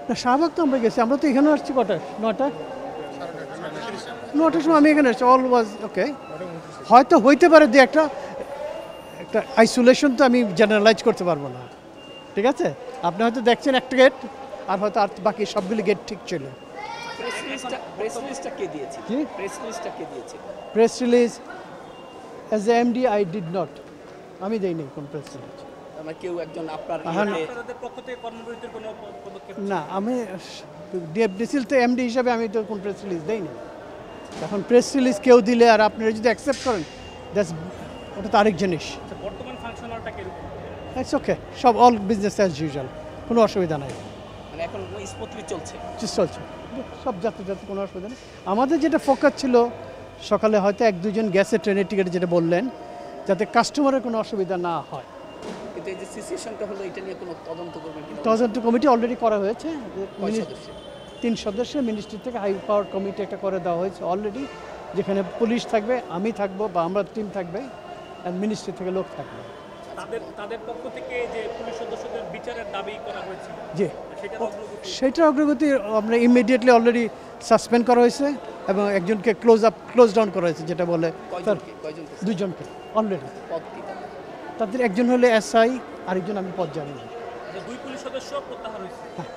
না শাহবাগ তো আমরা গেছি, আমরা তো এখানে আসছি কটায়, 9টায়, 9টার সময় আমি এখানে আসছি, অল ওয়াজ ওকে। হয়তো হইতে পারে যে একটা একটা আইসোলেশন, তো আমি জেনারেলাইজ করতে পারবো না, ঠিক আছে। আপনি হয়তো দেখছেন একটা গেট, আর হয়তো আর বাকি সবগুলি গেট ঠিক ছিল। কি press release as a MD I did not, আমি দেইনি কোন প্রেস রিলিজ। কেউ একজন আপনার না, আমি ডিএফডিসিল তো এমডি হিসাবে আমি তো কোন প্রেস রিলিজ দেইনি। এখন প্রেস রিলিজ কেউ দিলে আর আপনারা যদি অ্যাকসেপ্ট করেন, দ্যাটস ওটা তো আরেক জিনিস। বর্তমান ফাংশনালটা কিরকম? ইটস ওকে, সব অল বিজনেস অ্যাজ ইউজুয়াল, কোনো অসুবিধা নাই, মানে এখন স্মুথলি চলছে। চলছে সব যাতে যাতে কোনো অসুবিধা নেই। আমাদের যেটা ফোকাস ছিল সকালে হয়তো 1-2 জন গ্যাসের ট্রেনের টিকিট যেটা বললেন, যাতে কাস্টমারের কোনো অসুবিধা না হয়। কিন্তু এই যে সিচুয়েশনটা হলো, এটা নিয়ে কোনো তদন্ত করবেন কিনা? তদন্ত কমিটি অলরেডি করা হয়েছে, কয় সদস্যের? 3 সদস্যের মিনিস্ট্রি থেকে হাই পাওয়ার কমিটি একটা করে দেওয়া হয়েছে অলরেডি, যেখানে পুলিশ থাকবে, আমি থাকবো বা আমরা টিম থাকবে, আর মিনিস্ট্রি থেকে লোক থাকবে। তাদের পক্ষ থেকে যে পুলিশ সদস্যদের বিচারের দাবি করা হয়েছে, জি, সেটার অগ্রগতি আমরা ইমিডিয়েটলি অলরেডি সাসপেন্ড করা হয়েছে, এবং একজনকে ক্লোজ ডাউন করা হয়েছে, যেটা বলে কয়জনকে? 2জনকে অলরেডি। পদ কি তাদের? তাদের একজন হলে এসআই, আরেকজন আমি পদ জানি না। 2 পুলিশ সদস্য প্রত্যাহার হয়েছে। হ্যাঁ।